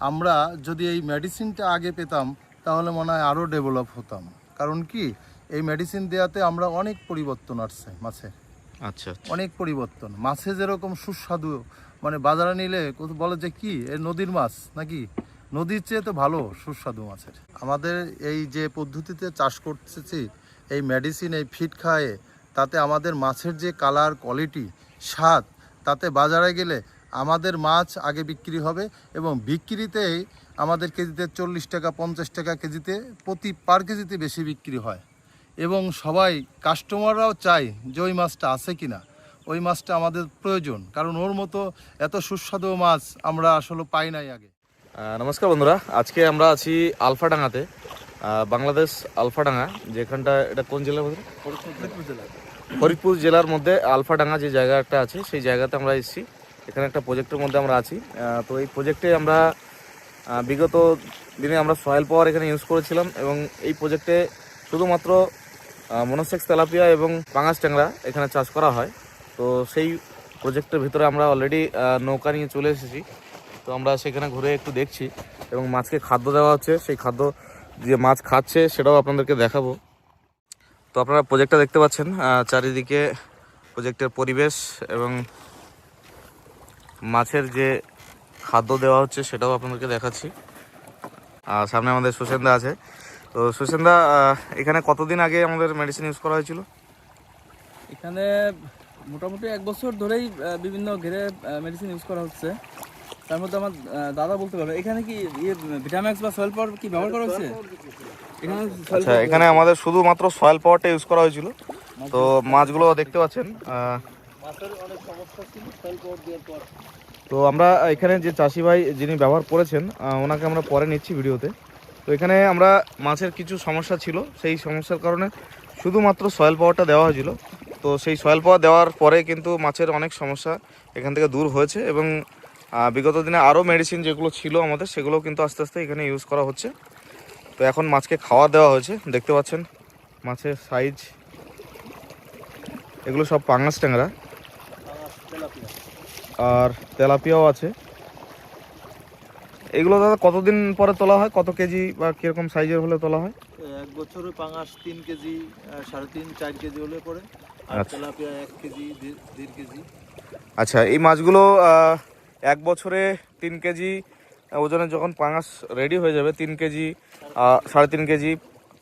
আমরা যদি এই মেডিসিনটা আগে পেতাম তাহলে মনে হয় আরও ডেভেলপ হতাম। কারণ কি, এই মেডিসিন দেওয়াতে আমরা অনেক পরিবর্তন আসছে মাছের। আচ্ছা, অনেক পরিবর্তন। মাছে যেরকম সুস্বাদু, মানে বাজারে নিলে বলে যে কি এ নদীর মাছ নাকি, নদীর চেয়ে তো ভালো সুস্বাদু মাছের। আমাদের এই যে পদ্ধতিতে চাষ করতেছি, এই মেডিসিন এই ফিড খাওয়ায়ে, তাতে আমাদের মাছের যে কালার, কোয়ালিটি, স্বাদ, তাতে বাজারে গেলে আমাদের মাছ আগে বিক্রি হবে এবং বিক্রিতেই আমাদের কেজিতে 40 টাকা 50 টাকা কেজিতে পার কেজিতে বেশি বিক্রি হয়। এবং সবাই কাস্টমাররাও চায় যে ওই মাছটা আছে কিনা, ওই মাছটা আমাদের প্রয়োজন, কারণ ওর মতো এত সুস্বাদু মাছ আমরা আসলে পাই নাই আগে। নমস্কার বন্ধুরা, আজকে আমরা আছি আলফাডাঙ্গাতে, বাংলাদেশ আলফাডাঙ্গা, যেখানটা এটা কোন জেলার মধ্যে? ফরিদপুর জেলার মধ্যে আলফাডাঙ্গা যে জায়গাটা আছে সেই জায়গাতে আমরা এসেছি। এখানে একটা প্রজেক্টের মধ্যে আমরা আছি। তো এই প্রজেক্টে আমরা বিগত দিনে আমরা সয়েল পাওয়ার এখানে ইউজ করেছিলাম এবং এই প্রজেক্টে শুধুমাত্র মনোসেক্স তেলাপিয়া এবং পাঙাশ ট্যাংরা এখানে চাষ করা হয়। তো সেই প্রজেক্টের ভিতরে আমরা অলরেডি নৌকা নিয়ে চলে এসেছি। তো আমরা সেখানে ঘুরে একটু দেখছি এবং মাছকে খাদ্য দেওয়া হচ্ছে, সেই খাদ্য যে মাছ খাচ্ছে সেটাও আপনাদেরকে দেখাবো। তো আপনারা প্রজেক্টটা দেখতে পাচ্ছেন, চারিদিকে প্রজেক্টের পরিবেশ এবং মাছের যে খাদ্য দেওয়া হচ্ছে সেটাও আপনাদেরকে দেখাচ্ছি। আর সামনে আমাদের সুসেনদা আছে। তো সুসেনদা, এখানে কতদিন আগে আমাদের মেডিসিন ইউজ করা হয়েছিল? এখানে মোটামুটি 1 বছর ধরেই বিভিন্ন ঘেরে মেডিসিন ইউজ করা হচ্ছে। তার মধ্যে আমার দাদা বলতে পারবে এখানে কি ভিটাম্যাক্স বা সয়েল পাওয়ার কি ব্যবহার করা হচ্ছে এখানে? আচ্ছা, এখানে আমাদের শুধুমাত্র সয়েল পাওয়ারটা ইউজ করা হয়েছিল। তো মাছগুলো দেখতে পাচ্ছেন, মাছের অনেক সমস্যা ছিল সয়েল পাওয়ার দেওয়ার পর। তো আমরা এখানে যে চাষি ভাই যিনি ব্যবহার করেছেন ওনাকে আমরা পরে নিচ্ছি ভিডিওতে। তো এখানে আমরা মাছের কিছু সমস্যা ছিল, সেই সমস্যার কারণে শুধুমাত্র সয়েল পাওয়ারটা দেওয়া হয়েছিল। তো সেই সয়েল পাওয়ার দেওয়ার পরে কিন্তু মাছের অনেক সমস্যা এখান থেকে দূর হয়েছে এবং বিগত দিনে আরও মেডিসিন যেগুলো ছিল আমাদের সেগুলো কিন্তু আস্তে আস্তে এখানে ইউজ করা হচ্ছে। তো এখন মাছকে খাওয়া দেওয়া হয়েছে, দেখতে পাচ্ছেন মাছের সাইজ, এগুলো সব পাঙাশ ট্যাংরা আর তেলাপিয়াও আছে। এগুলো দাদা কতদিন পরে তোলা হয়, কত কেজি বা কিরকম সাইজের হলে তোলা হয়? 1 বছরে পাঙাশ 3 কেজি, 3.5 4 কেজি হলে পরে, আর তেলাপিয়া 1 কেজি 1.5 কেজি। আচ্ছা, এই মাছগুলো 1 বছরে 3 কেজি ওজনে যখন পাঙাশ রেডি হয়ে যাবে, 3 কেজি 3.5 কেজি,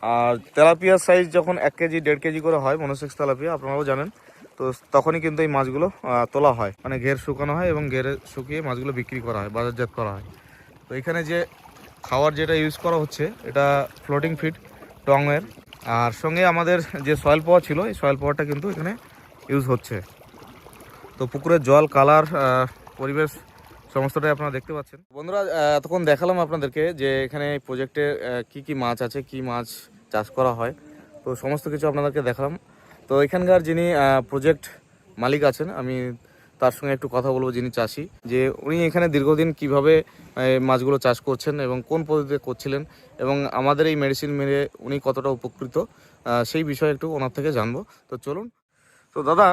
আর তেলাপিয়ার সাইজ যখন 1 কেজি 1.5 কেজি করে হয়, মনোসেক্স তেলাপিয়া আপনারাও জানেন, তো তখনই কিন্তু এই মাছগুলো তোলা হয়, মানে ঘের শুকানো হয় এবং ঘেরে শুকিয়ে মাছগুলো বিক্রি করা হয়, বাজারজাত করা হয়। তো এখানে যে খাওয়ার যেটা ইউজ করা হচ্ছে এটা ফ্লোটিং ফিড টংয়ের, আর সঙ্গে আমাদের যে সয়েল পাওয়ার ছিল এই সয়েল পাওয়ারটা কিন্তু এখানে ইউজ হচ্ছে। তো পুকুরের জল, কালার, পরিবেশ সমস্তটাই আপনারা দেখতে পাচ্ছেন। বন্ধুরা, এতক্ষণ দেখালাম আপনাদেরকে যে এখানে এই প্রজেক্টে কি কি মাছ আছে, কি মাছ চাষ করা হয়, তো সমস্ত কিছু আপনাদেরকে দেখালাম। তো এখানকার যিনি প্রজেক্ট মালিক আছেন, আমি তার সঙ্গে একটু কথা বলবো, যিনি চাষি, যে উনি এখানে দীর্ঘদিন কিভাবে মাছগুলো চাষ করছেন এবং কোন পদ্ধতিতে করছিলেন এবং আমাদের এই মেডিসিন মেরে উনি কতটা উপকৃত, সেই বিষয়ে একটু ওনার থেকে জানবো। তো চলুন। তো দাদা,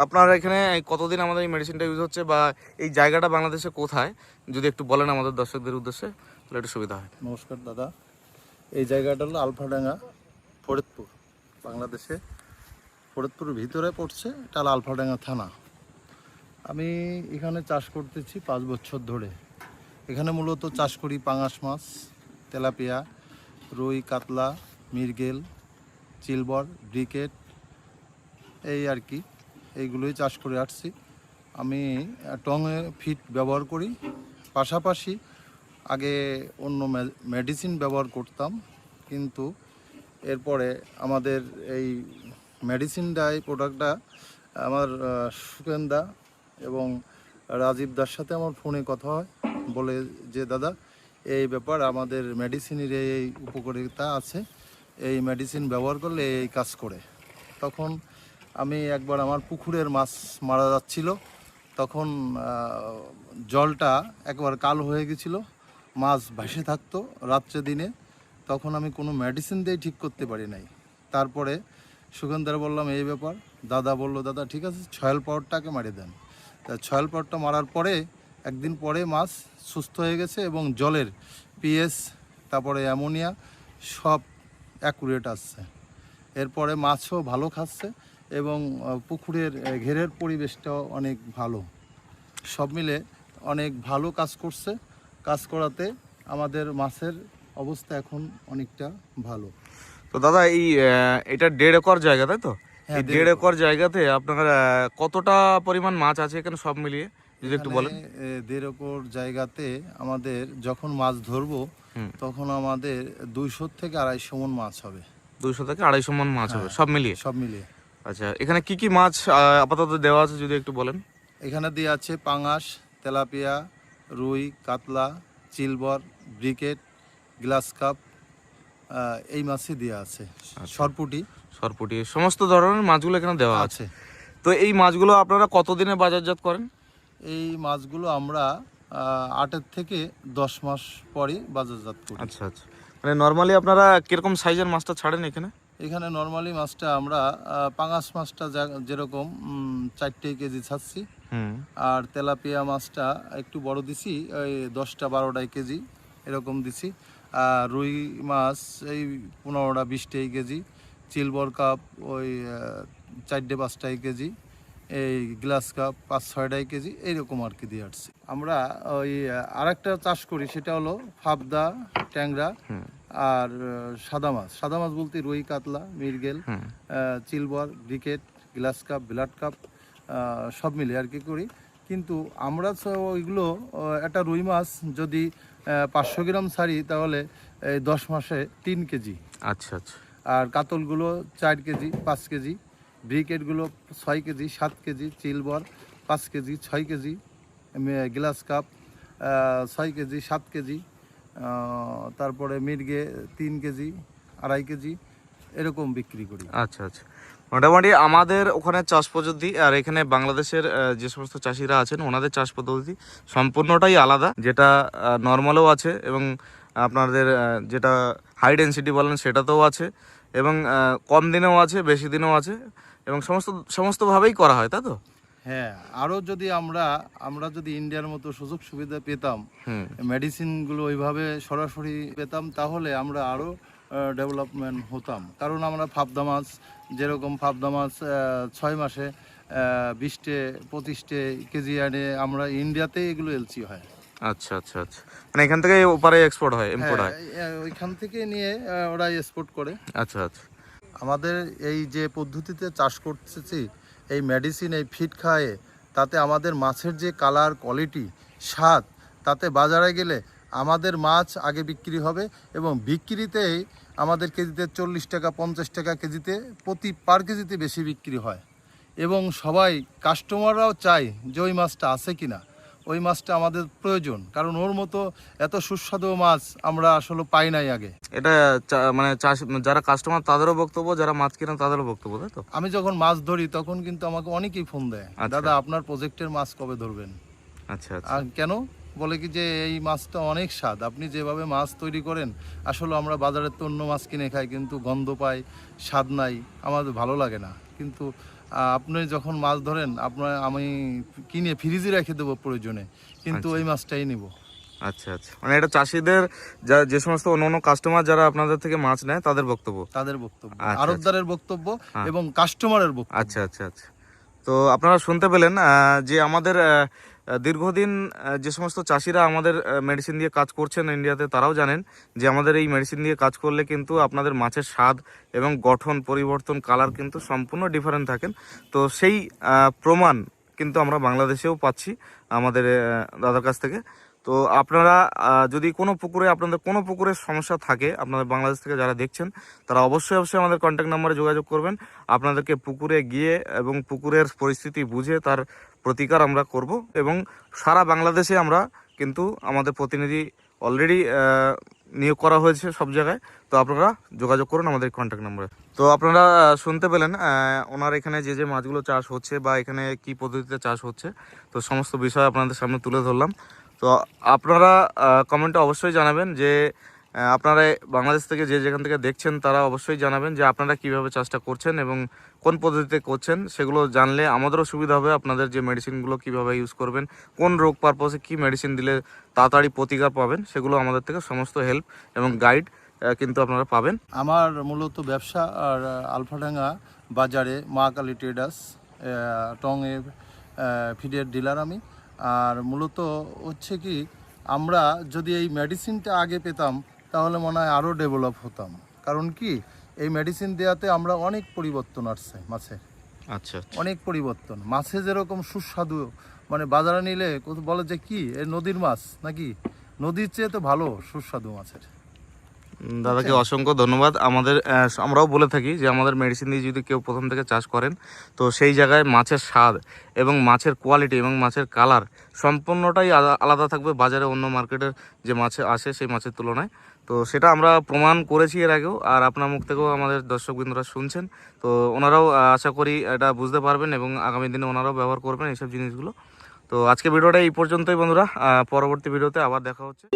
আপনার এখানে কতদিন আমাদের এই মেডিসিনটা ইউজ হচ্ছে বা এই জায়গাটা বাংলাদেশে কোথায়, যদি একটু বলেন আমাদের দর্শকদের উদ্দেশ্যে, তাহলে একটু সুবিধা হয়। নমস্কার দাদা, এই জায়গাটা হলো আলফাডাঙ্গা, ফরিদপুর, বাংলাদেশে ফরিদপুরের ভিতরে পড়ছে। এটা হলো আলফাডাঙ্গা থানা। আমি এখানে চাষ করতেছি 5 বছর ধরে। এখানে মূলত চাষ করি পাঙাশ মাছ, তেলাপিয়া, রুই, কাতলা, মৃগেল, চিলবর, ব্রিকেট, এই আর কি, এইগুলোই চাষ করে আসছি। আমি টঙে ফিড ব্যবহার করি, পাশাপাশি আগে অন্য মেডিসিন ব্যবহার করতাম, কিন্তু এরপরে আমাদের এই মেডিসিনটা, এই প্রোডাক্টটা আমার সুকেন্দা এবং রাজীব দার সাথে আমার ফোনে কথা হয়, বলে যে দাদা এই ব্যাপার, আমাদের মেডিসিনের এই উপকারিতা আছে, এই মেডিসিন ব্যবহার করলে এই কাজ করে। তখন আমি একবার আমার পুকুরের মাছ মারা যাচ্ছিল, তখন জলটা একবার কালো হয়ে গেছিলো, মাছ ভাসে থাকতো রাত্রে দিনে, তখন আমি কোনো মেডিসিন দিয়ে ঠিক করতে পারি নাই। তারপরে সুগন্ধার বললাম এই ব্যাপার, দাদা বলল দাদা ঠিক আছে সয়েল পাওয়ারটাকে মারিয়ে দেন। তা সয়েল পাওয়ারটা মারার পরে একদিন পরে মাছ সুস্থ হয়ে গেছে এবং জলের পিএস তারপরে অ্যামোনিয়া সব অ্যাকুরেট আসছে। এরপরে মাছও ভালো খাচ্ছে এবং পুকুরের ঘেরের পরিবেশটাও অনেক ভালো। সব মিলে অনেক ভালো কাজ করছে। কাজ করাতে আমাদের মাছের অবস্থা এখন অনেকটা ভালো। তো দাদা এটা 1.5 একর জায়গা, তাই তো? হ্যাঁ, এই 1.5 1.5 একর জায়গাতে আপনার কতটা পরিমাণ মাছ আছে এখানে সব মিলিয়ে যদি একটু বলেন। 1.5 একর জায়গাতে আমাদের যখন মাছ ধরবো তখন আমাদের 200 থেকে 250 মণ মাছ হবে। 200 থেকে 250 মণ মাছ হবে সব মিলিয়ে? সব মিলিয়ে। আচ্ছা, এখানে কি কি মাছ আপাতত দেওয়া আছে যদি একটু বলেন। এখানে দিয়ে আছে পাঙাশ, তেলাপিয়া, রুই, কাতলা, চিলবর, ব্রিকেট, গ্লাস কাপ, এই মাছই দেওয়া আছে। সরপুটি সরপুটি সমস্ত ধরনের মাছগুলো এখানে দেওয়া আছে। আছে। তো এই মাছগুলো আপনারা কতদিনে বাজারজাত করেন? এই মাছগুলো আমরা 8 থেকে 10 মাস পরই বাজারজাত করি। আচ্ছা আচ্ছা, মানে নর্মালি আপনারা কিরকম সাইজের মাছটা ছাড়েন এখানে? এখানে নর্মালি মাছটা আমরা পাঙাশ মাছটা যেরকম 4 কেজি ছাড়ছি, আর তেলাপিয়া মাছটা একটু বড় দিছি, ওই 10টা 12টাই কেজি এরকম দিছি। আর রুই মাছ এই 15টা 20টাই কেজি, চিলবর কাপ ওই 4টে 5টাই কেজি, এই গ্লাস কাপ 5-6টাই কেজি, এইরকম আর কি দিয়ে আসছি। আমরা ওই আরেকটা চাষ করি, সেটা হলো ফাবদা, ট্যাংরা আর সাদা মাছ। সাদা মাছ বলতে রুই, কাতলা, মৃগেল, চিলবর, ব্রিকেট, গ্লাস কাপ, ব্লাড কাপ সব মিলে আর কি করি। কিন্তু আমরা ওইগুলো একটা রুই মাছ যদি 500 গ্রাম ছাড়ি তাহলে এই 10 মাসে 3 কেজি। আচ্ছা আচ্ছা। আর কাতলগুলো 4 কেজি 5 কেজি, ব্রিকেটগুলো 6 কেজি 7 কেজি, চিলবর 5 কেজি 6 কেজি, গ্লাস কাপ 6 কেজি 7 কেজি, তারপরে মির্গে 3 কেজি 2.5 কেজি এরকম বিক্রি করি। আচ্ছা আচ্ছা, মোটামুটি আমাদের ওখানে চাষ পদ্ধতি আর এখানে বাংলাদেশের যে সমস্ত চাষিরা আছেন ওনাদের চাষ পদ্ধতি সম্পূর্ণটাই আলাদা। যেটা নর্মালও আছে এবং আপনাদের যেটা হাই ডেন্সিটি বলেন সেটাতেও আছে, এবং কম দিনেও আছে, বেশি দিনেও আছে, এবং সমস্তভাবেই করা হয়, তাই তো? হ্যাঁ, আরও যদি আমরা যদি ইন্ডিয়ার মতো সুযোগ সুবিধা পেতাম, মেডিসিনগুলো ওইভাবে সরাসরি পেতাম, তাহলে আমরা আরও ডেভেলপমেন্ট হতাম। কারণ আমরা ফাবদা মাছ, যেরকম ফাবদা মাছ 6 মাসে 20-25 কেজি আনে, আমরা ইন্ডিয়াতেই এগুলো এলসি হয়। আচ্ছা আচ্ছা আচ্ছা, মানে এখান থেকে ওপারে এক্সপোর্ট হয়, ইম্পোর্ট হয়? ওইখান থেকে নিয়ে ওরা এক্সপোর্ট করে। আচ্ছা আচ্ছা। আমাদের এই যে পদ্ধতিতে চাষ করতেছি, এই মেডিসিন এই ফিড খাওয়ায়ে, তাতে আমাদের মাছের যে কালার, কোয়ালিটি, স্বাদ, তাতে বাজারে গেলে আমাদের মাছ আগে বিক্রি হবে এবং বিক্রিতেই আমাদের কেজিতে 40 টাকা 50 টাকা কেজিতে পার কেজিতে বেশি বিক্রি হয়। এবং সবাই কাস্টমাররাও চায় যে ওই মাছটা আছে কিনা, ওই মাছটা আমাদের প্রয়োজন, কারণ ওর মতো এত সুস্বাদু মাছ আমরা আসলে পাই নাই আগে। এটা মানে চাষ যারা কাস্টমার তাদেরও বক্তব্য, যারা মাছ কিনেন তাদেরও বক্তব্য, তাই তো? আমি যখন মাছ ধরি তখন কিন্তু আমাকে অনেকেই ফোন দেয়, আচ্ছা। দাদা আপনার প্রজেক্টের মাছ কবে ধরবেন? আচ্ছা আচ্ছা। আর কেন বলে কি যে এই মাছটা অনেক স্বাদ, আপনি যেভাবে মাছ তৈরি করেন, আসলে আমরা বাজারের তো অন্য মাছ কিনে খাই কিন্তু গন্ধ পাই, স্বাদ নাই, আমাদের ভালো লাগে না। কিন্তু আপনি যখন মাছ ধরেন আমি কিনে ফ্রিজে রেখে দেবো প্রয়োজনে, কিন্তু ওই মাছটাই নিব। আচ্ছা আচ্ছা, মানে এটা চাষিদের যে সমস্ত অন্য কাস্টমার যারা আপনাদের থেকে মাছ নেয় তাদের বক্তব্য, আচ্ছা, আড়তদারের বক্তব্য এবং কাস্টমারের বক্তব্য। আচ্ছা আচ্ছা আচ্ছা। তো আপনারা শুনতে পেলেন যে আমাদের দীর্ঘদিন যে সমস্ত চাষিরা আমাদের মেডিসিন দিয়ে কাজ করছেন ইন্ডিয়াতে, তারাও জানেন যে আমাদের এই মেডিসিন দিয়ে কাজ করলে কিন্তু আপনাদের মাছের স্বাদ এবং গঠন পরিবর্তন, কালার কিন্তু সম্পূর্ণ ডিফারেন্ট থাকেন। তো সেই প্রমাণ কিন্তু আমরা বাংলাদেশেও পাচ্ছি আমাদের দাদার কাছ থেকে। তো আপনারা যদি আপনাদের কোনো পুকুরের সমস্যা থাকে, আপনাদের বাংলাদেশ থেকে যারা দেখছেন তারা অবশ্যই আমাদের কন্ট্যাক্ট নাম্বারে যোগাযোগ করবেন। আপনাদেরকে পুকুরে গিয়ে এবং পুকুরের পরিস্থিতি বুঝে তার প্রতিকার আমরা করব, এবং সারা বাংলাদেশে আমরা কিন্তু আমাদের প্রতিনিধি অলরেডি নিয়োগ করা হয়েছে সব জায়গায়। তো আপনারা যোগাযোগ করুন আমাদের কন্ট্যাক্ট নাম্বারে। তো আপনারা শুনতে পেলেন ওনার এখানে যে মাছগুলো চাষ হচ্ছে বা এখানে কি পদ্ধতিতে চাষ হচ্ছে, তো সমস্ত বিষয় আপনাদের সামনে তুলে ধরলাম। তো আপনারা কমেন্টে অবশ্যই জানাবেন যে আপনারা বাংলাদেশ থেকে যে যেখান থেকে দেখছেন তারা অবশ্যই জানাবেন যে আপনারা কিভাবে চাষটা করছেন এবং কোন পদ্ধতিতে করছেন, সেগুলো জানলে আমাদেরও সুবিধা হবে। আপনাদের যে মেডিসিনগুলো কিভাবে ইউজ করবেন, কোন রোগ পারপসে কী মেডিসিন দিলে তাড়াতাড়ি প্রতিকার পাবেন, সেগুলো আমাদের থেকে সমস্ত হেল্প এবং গাইড কিন্তু আপনারা পাবেন। আমার মূলত ব্যবসা আর আলফাডাঙ্গা বাজারে মা কালী ট্রেডার্স টংয়ে ফিডের ডিলার আমি। আর মূলত হচ্ছে কি, আমরা যদি এই মেডিসিনটা আগে পেতাম তাহলে মনে হয় আরও ডেভেলপ হতাম। কারণ কি, এই মেডিসিন দেওয়াতে আমরা অনেক পরিবর্তন আসছে মাছের, আচ্ছা, অনেক পরিবর্তন। মাছে যেরকম সুস্বাদু, মানে বাজারে নিলে বলে যে কি এ নদীর মাছ নাকি, নদীর চেয়ে তো ভালো সুস্বাদু মাছের। দাদাকে অসংখ্য ধন্যবাদ। আমরাও বলে থাকি যে আমাদের মেডিসিন দিয়ে যদি কেউ প্রথম থেকে চাষ করেন, তো সেই জায়গায় মাছের স্বাদ এবং মাছের কোয়ালিটি এবং মাছের কালার সম্পূর্ণটাই আলাদা থাকবে বাজারে অন্য মার্কেটের যে মাছ আসে সেই মাছের তুলনায়। তো সেটা আমরা প্রমাণ করেছি এর আগেও, আর আপনার মুখ থেকেও আমাদের দর্শকবৃন্দরা শুনছেন। তো ওনারাও আশা করি এটা বুঝতে পারবেন এবং আগামী দিনে ওনারাও ব্যবহার করবেন এইসব জিনিসগুলো। তো আজকে ভিডিওটা এই পর্যন্তই বন্ধুরা, পরবর্তী ভিডিওতে আবার দেখা হচ্ছে।